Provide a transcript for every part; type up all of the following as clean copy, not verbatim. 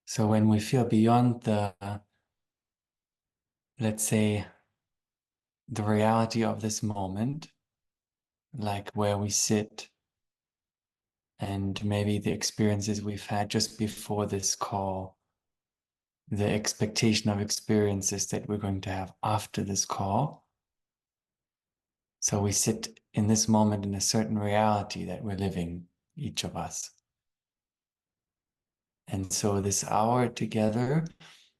So when we feel beyond let's say, the reality of this moment, like where we sit and maybe the experiences we've had just before this call, the expectation of experiences that we're going to have after this call. So we sit in this moment in a certain reality that we're living, each of us. And so this hour together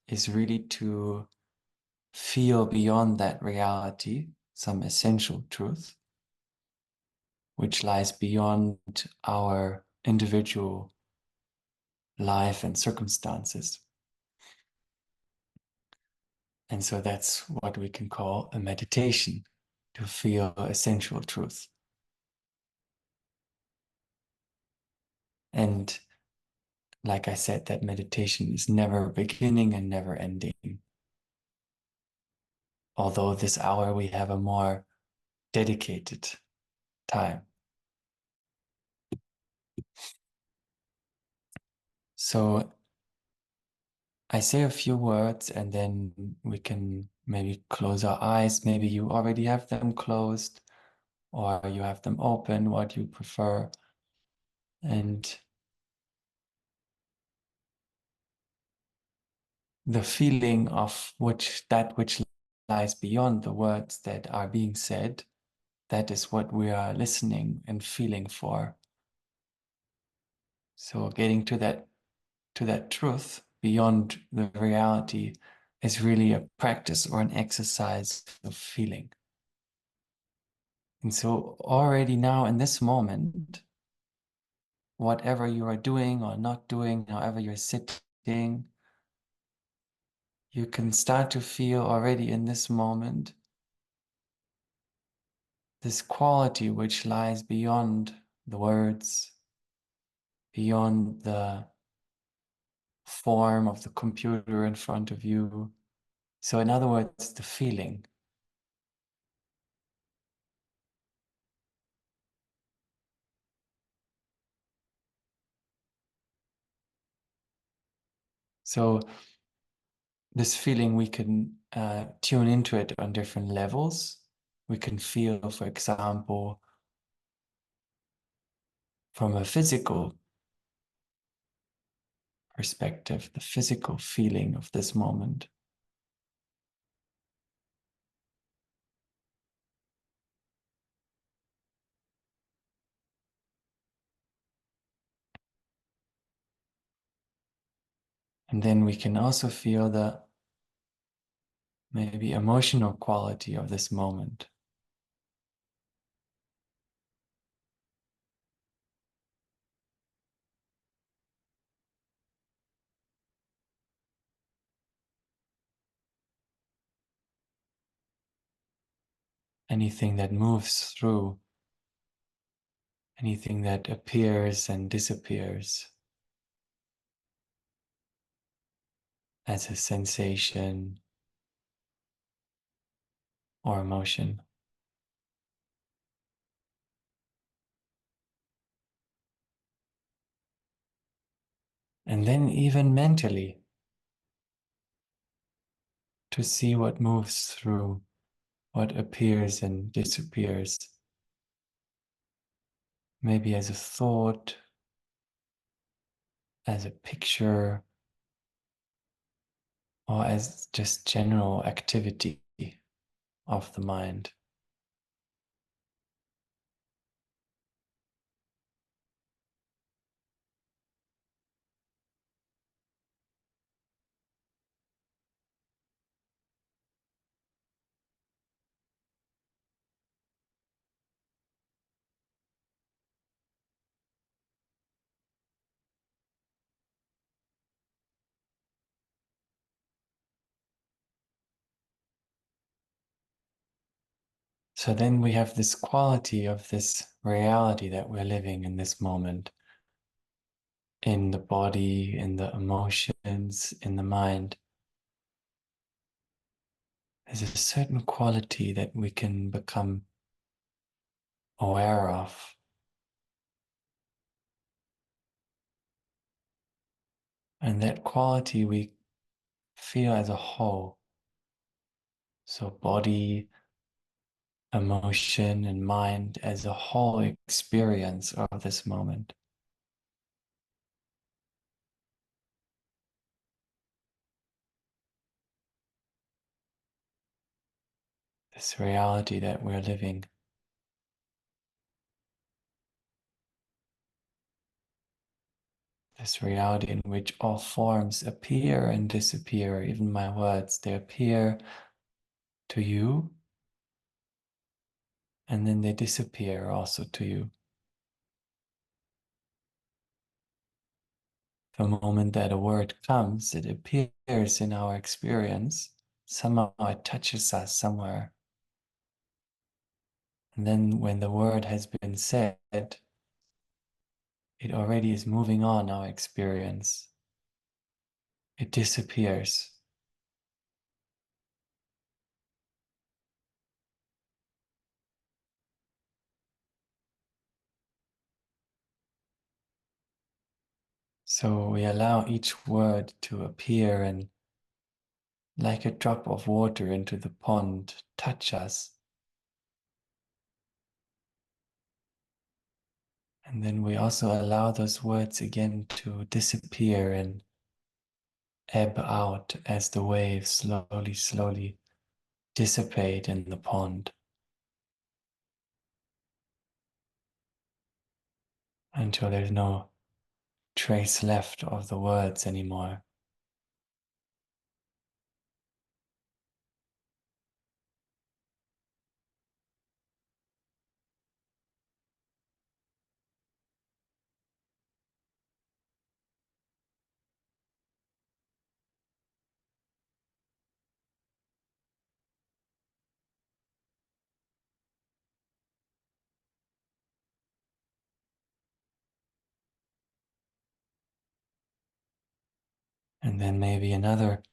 is really to feel beyond that reality, some essential truth, which lies beyond our individual life and circumstances. And so that's what we can call a meditation, to feel essential truth. And like I said, that meditation is never beginning and never ending. Although this hour we have a more dedicated time. So I say a few words and then we can maybe close our eyes. Maybe you already have them closed or you have them open, what you prefer. And the feeling of that which lies beyond the words that are being said, that is what we are listening and feeling for. So getting to that truth beyond the reality is really a practice or an exercise of feeling. And so already now in this moment, whatever you are doing or not doing, however you're sitting, you can start to feel already in this moment this quality which lies beyond the words, beyond the form of the computer in front of you. So in other words, the feeling. So this feeling, we can tune into it on different levels. We can feel, for example, from a physical perspective, the physical feeling of this moment. And then we can also feel the maybe emotional quality of this moment. Anything that moves through, anything that appears and disappears as a sensation or emotion. And then even mentally, to see what moves through, what appears and disappears. Maybe as a thought, as a picture, or as just general activity of the mind. So then we have this quality of this reality that we're living in this moment, in the body, in the emotions, in the mind. There's a certain quality that we can become aware of. And that quality we feel as a whole. So body, emotion, and mind as a whole experience of this moment. This reality that we're living. This reality in which all forms appear and disappear, even my words, they appear to you and then they disappear also to you. The moment that a word comes, it appears in our experience. Somehow it touches us somewhere. And then when the word has been said, it already is moving on our experience. It disappears. So we allow each word to appear and, like a drop of water into the pond, touch us. And then we also allow those words again to disappear and ebb out as the waves slowly dissipate in the pond until there's no trace left of the words anymore. And then maybe another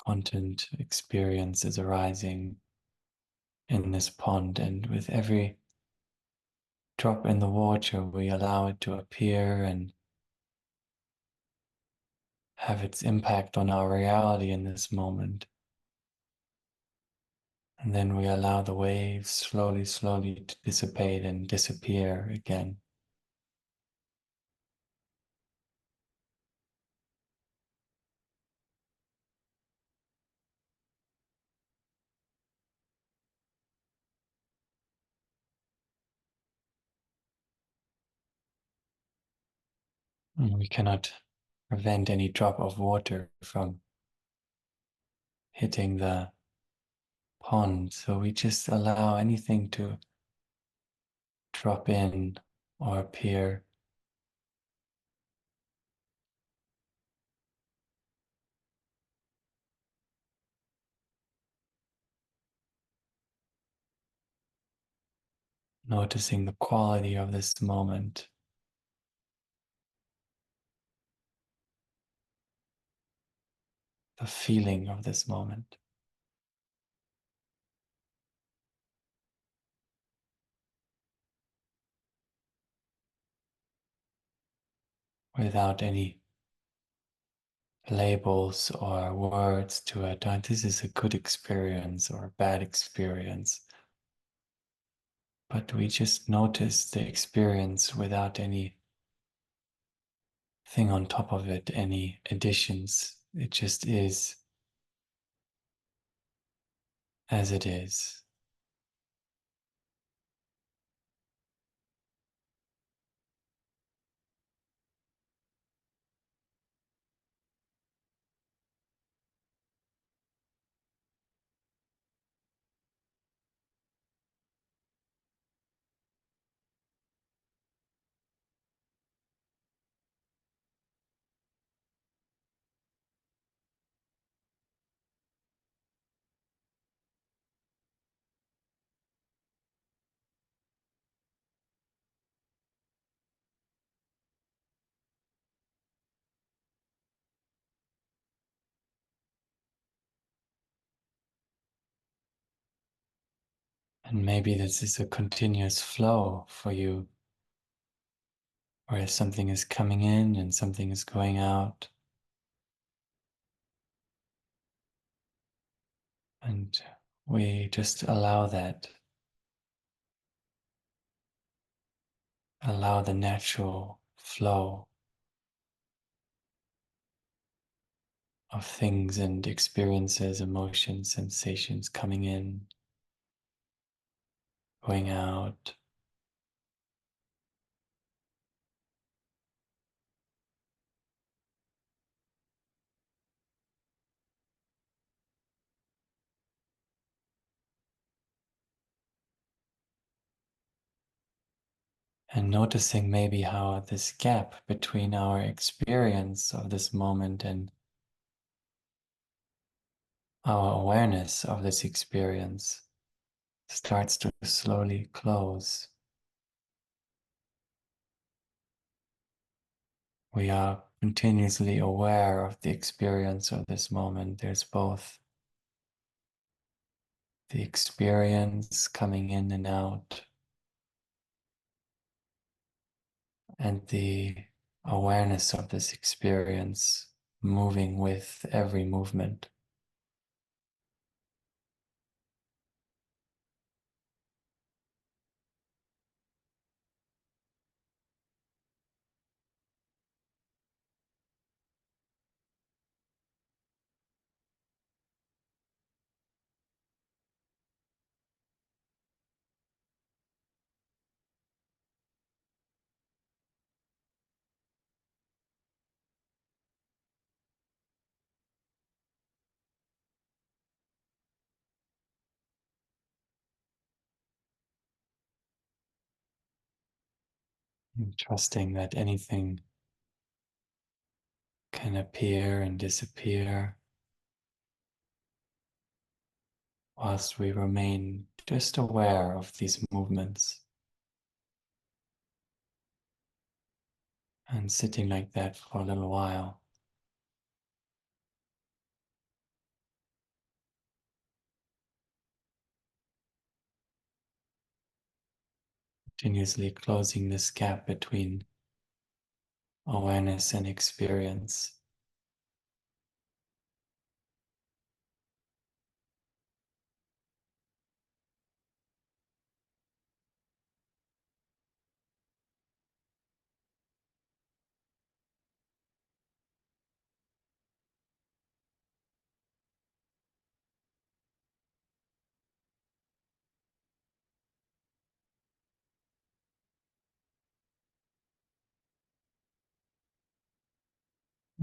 content experience is arising in this pond, and with every drop in the water, we allow it to appear and have its impact on our reality in this moment. And then we allow the waves slowly to dissipate and disappear again. And we cannot prevent any drop of water from hitting the pond, so we just allow anything to drop in or appear. Noticing the quality of this moment, the feeling of this moment, without any labels or words to it. Oh, this is a good experience or a bad experience. But we just notice the experience without any thing on top of it, any additions. It just is as it is. And maybe this is a continuous flow for you, where something is coming in and something is going out. And we just allow that, allow the natural flow of things and experiences, emotions, sensations coming in, going out. And noticing maybe how this gap between our experience of this moment and our awareness of this experience starts to slowly close. We are continuously aware of the experience of this moment. There's both the experience coming in and out and the awareness of this experience moving with every movement. And trusting that anything can appear and disappear whilst we remain just aware of these movements. And sitting like that for a little while, continuously closing this gap between awareness and experience.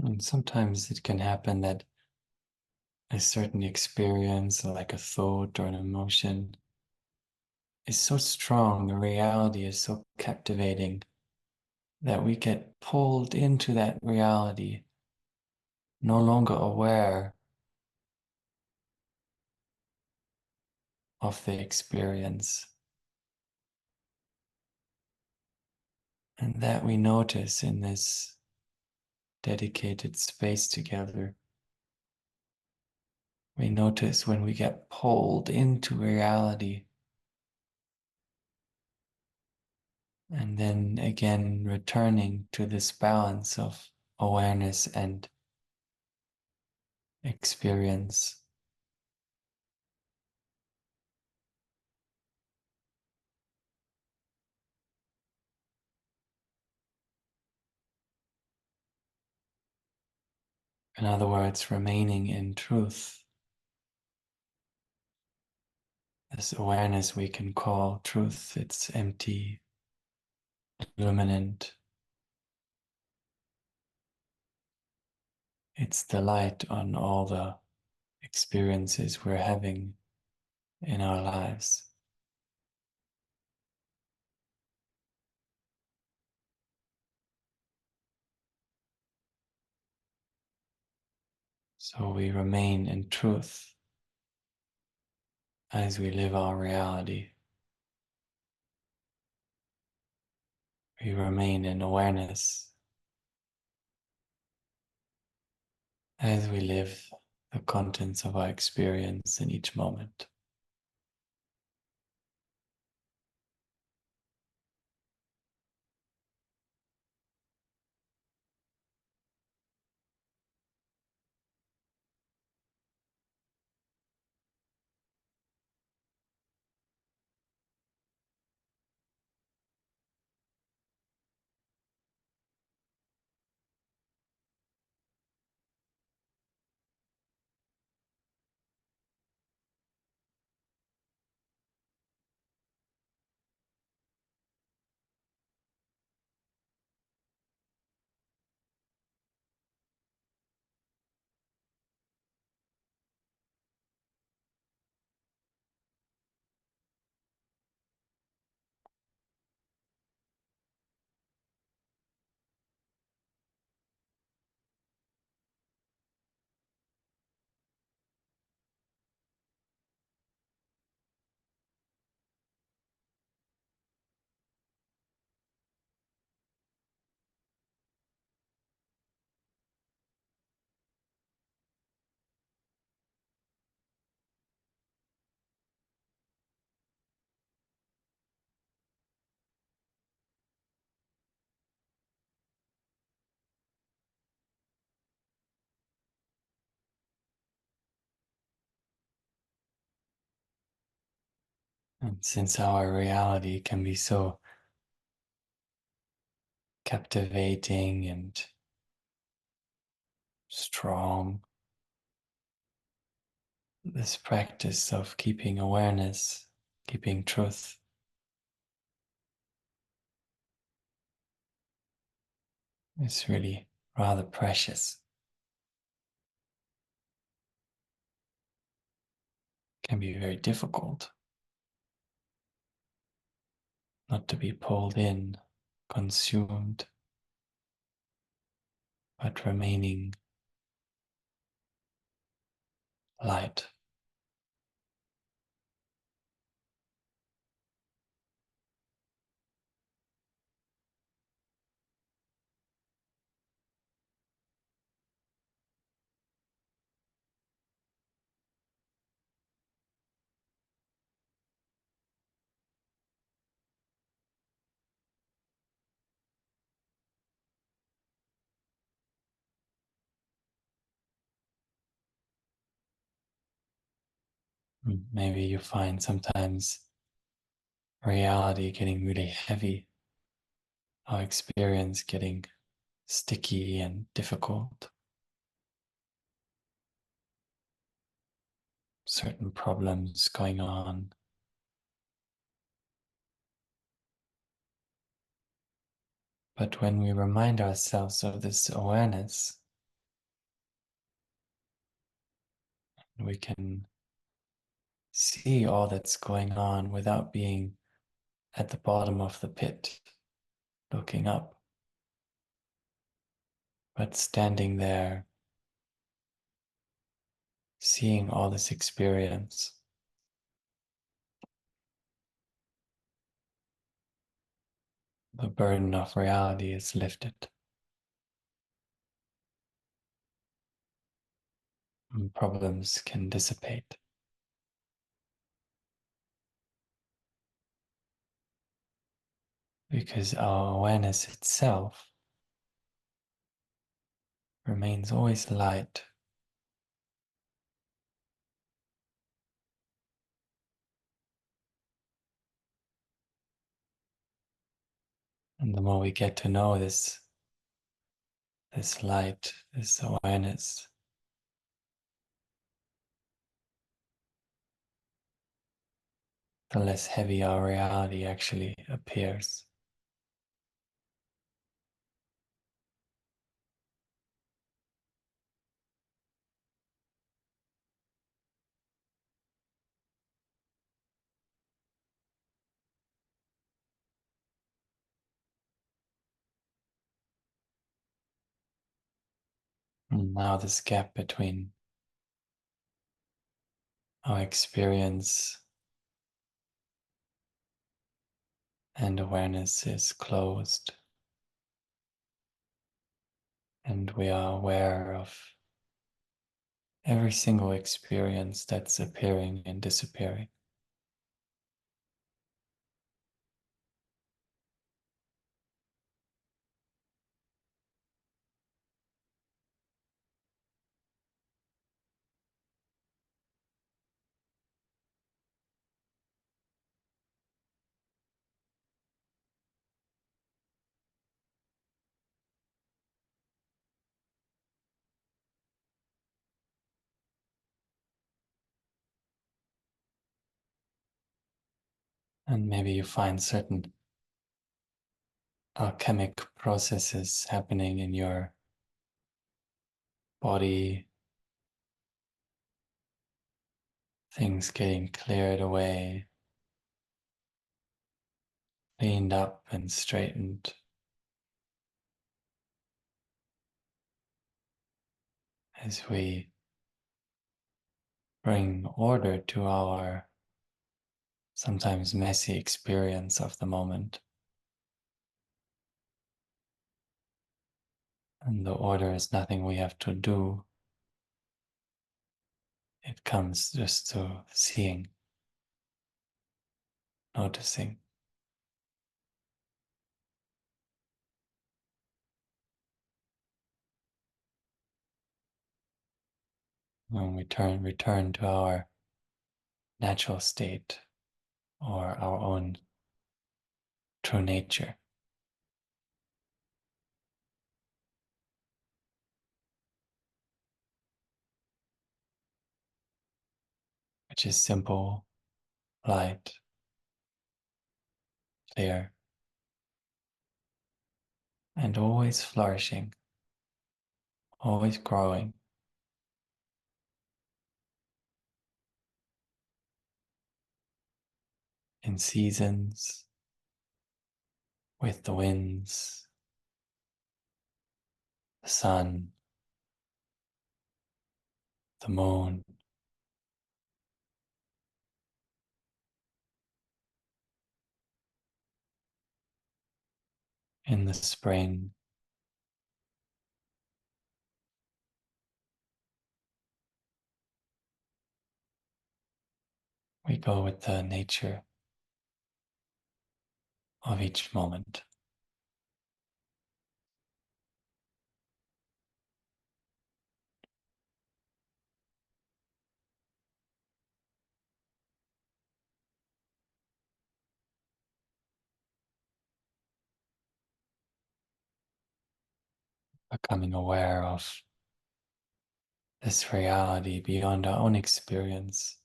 And sometimes it can happen that a certain experience, like a thought or an emotion, is so strong, the reality is so captivating that we get pulled into that reality, no longer aware of the experience. And that we notice in this dedicated space together. We notice when we get pulled into reality and then again returning to this balance of awareness and experience. In other words, remaining in truth. This awareness we can call truth. It's empty, luminant. It's the light on all the experiences we're having in our lives. So we remain in truth as we live our reality. We remain in awareness as we live the contents of our experience in each moment. And since our reality can be so captivating and strong, this practice of keeping awareness, keeping truth, is really rather precious. Can be very difficult not to be pulled in, consumed, but remaining light. Maybe you find sometimes reality getting really heavy, our experience getting sticky and difficult, certain problems going on. But when we remind ourselves of this awareness, we can see all that's going on without being at the bottom of the pit, looking up, but standing there, seeing all this experience. The burden of reality is lifted, and problems can dissipate. Because our awareness itself remains always light. And the more we get to know this light, this awareness, the less heavy our reality actually appears. And now this gap between our experience and awareness is closed, and we are aware of every single experience that's appearing and disappearing. And maybe you find certain alchemic processes happening in your body, things getting cleared away, cleaned up and straightened as we bring order to our sometimes messy experience of the moment. And the order is nothing we have to do. It comes just to seeing, noticing. When we return to our natural state, or our own true nature, which is simple, light, clear, and always flourishing, always growing in seasons, with the winds, the sun, the moon, in the spring. We go with the nature of each moment. Becoming aware of this reality beyond our own experience,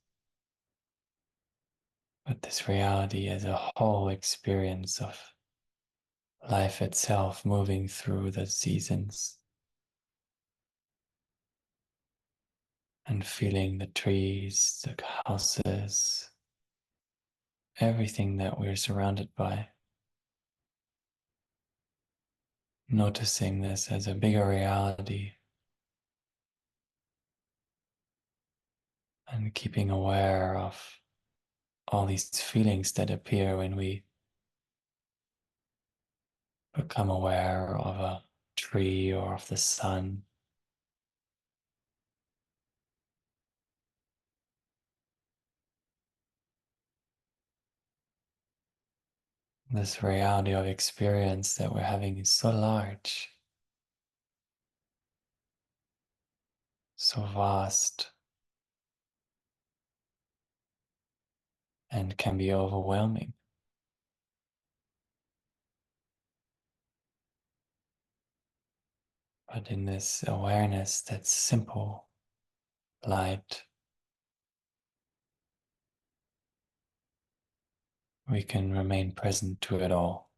but this reality as a whole experience of life itself moving through the seasons and feeling the trees, the houses, everything that we're surrounded by. Noticing this as a bigger reality and keeping aware of all these feelings that appear when we become aware of a tree or of the sun. This reality of experience that we're having is so large, so vast, and can be overwhelming. But in this awareness that's simple, light, we can remain present to it all.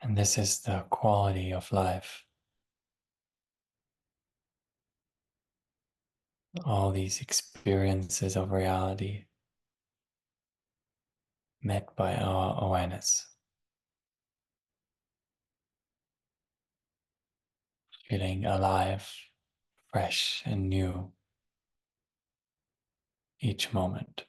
And this is the quality of life. All these experiences of reality met by our awareness, feeling alive, fresh, and new each moment.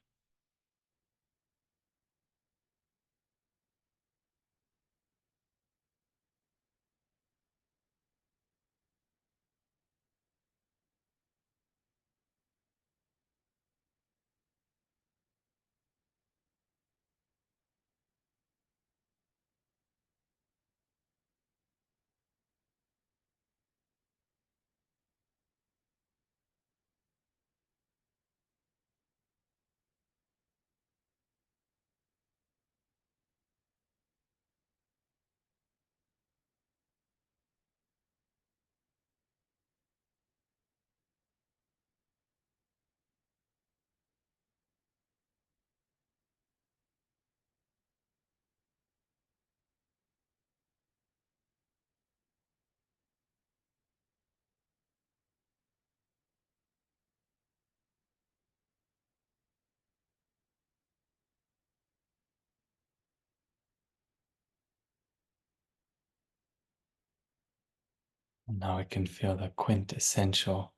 And now we can feel the quintessential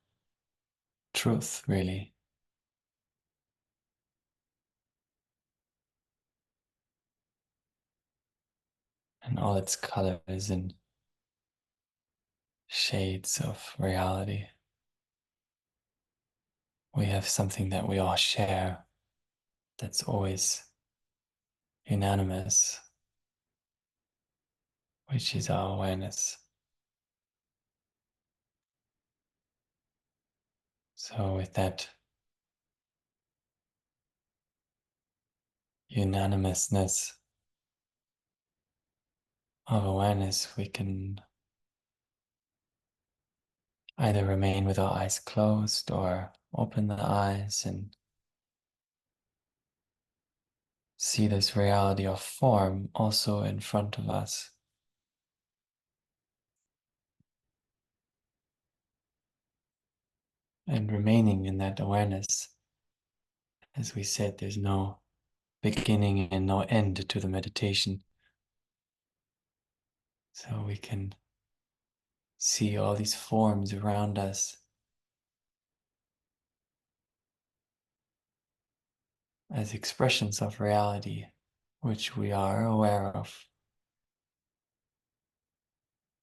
truth, really. And all its colors and shades of reality. We have something that we all share that's always unanimous, which is our awareness. So with that unanimousness of awareness, we can either remain with our eyes closed or open the eyes and see this reality of form also in front of us. And remaining in that awareness. As we said, there's no beginning and no end to the meditation. So we can see all these forms around us as expressions of reality, which we are aware of.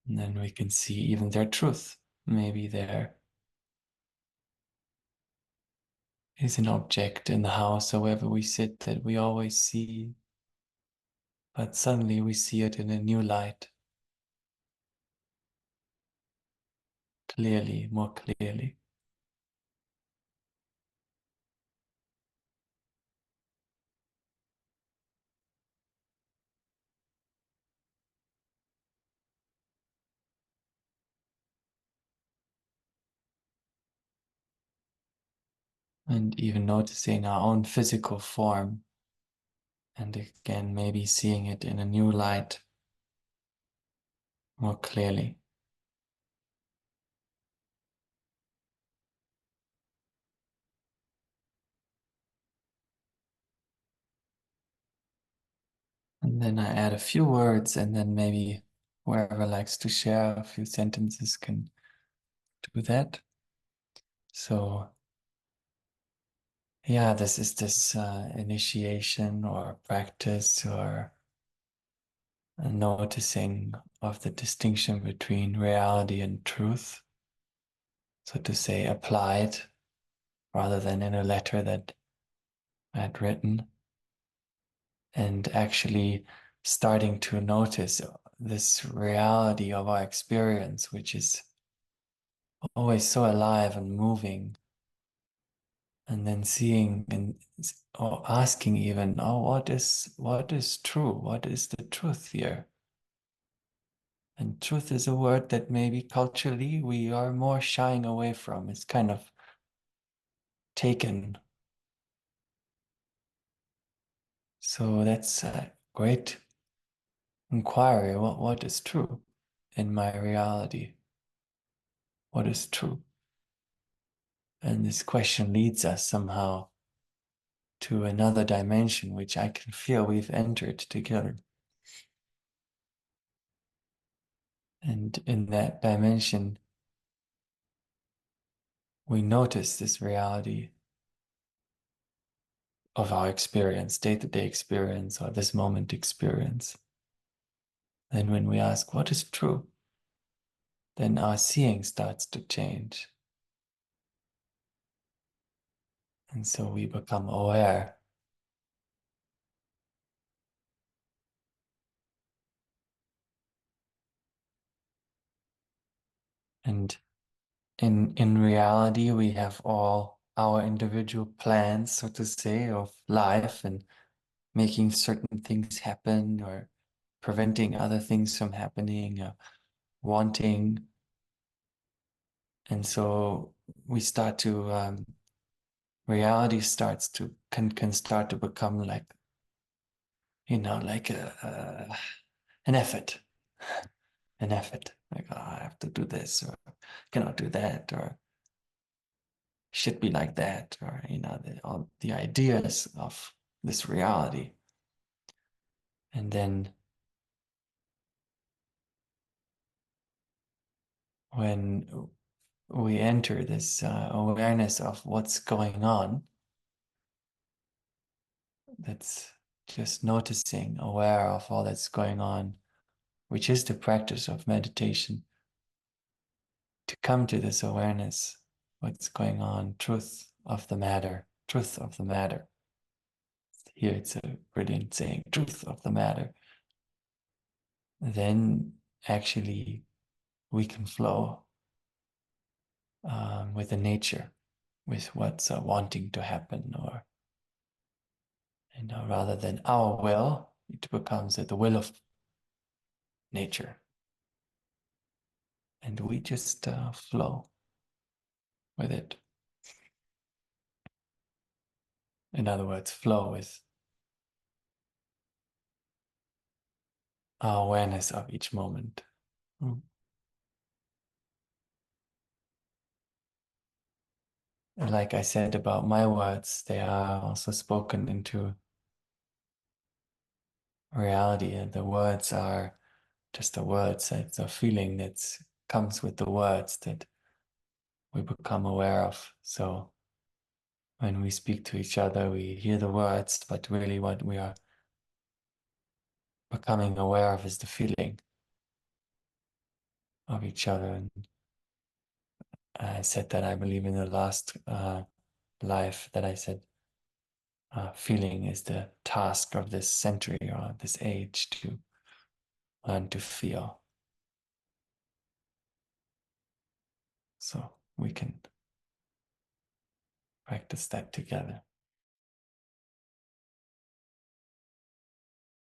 And then we can see even their truth. Maybe there is an object in the house or wherever we sit that we always see, but suddenly we see it in a new light, clearly, more clearly. And even noticing our own physical form, and again, maybe seeing it in a new light more clearly. And then I add a few words, and then maybe whoever likes to share a few sentences can do that. So, yeah, this is this initiation or practice or a noticing of the distinction between reality and truth. So to say, applied rather than in a letter that I had written, and actually starting to notice this reality of our experience, which is always so alive and moving, and then seeing and or asking even, oh, what is true? What is the truth here? And truth is a word that maybe culturally we are more shying away from. It's kind of taken. So that's a great inquiry. What is true in my reality? What is true? And this question leads us somehow to another dimension, which I can feel we've entered together. And in that dimension, we notice this reality of our experience, day-to-day experience, or this moment experience. Then when we ask, what is true? Then our seeing starts to change. And so we become aware. And in reality, we have all our individual plans, so to say, of life and making certain things happen or preventing other things from happening, wanting. And so we start to, reality starts to, can start to become like, like an effort, an effort. Like, oh, I have to do this or cannot do that or should be like that, or all the ideas of this reality. And then when we enter this awareness of what's going on, that's just noticing, aware of all that's going on, which is the practice of meditation, to come to this awareness, what's going on, truth of the matter, truth of the matter. Here it's a brilliant saying, truth of the matter. Then actually we can flow with the nature, with what's wanting to happen, or rather than our will, it becomes the will of nature, and we just flow with it. In other words, flow with our awareness of each moment. And like I said about my words, they are also spoken into reality, and the words are just the words. It's a feeling that comes with the words that we become aware of. So when we speak to each other, we hear the words, but really what we are becoming aware of is the feeling of each other. And I said that, I believe, in the last life, that I said feeling is the task of this century or this age, to learn to feel. So we can practice that together.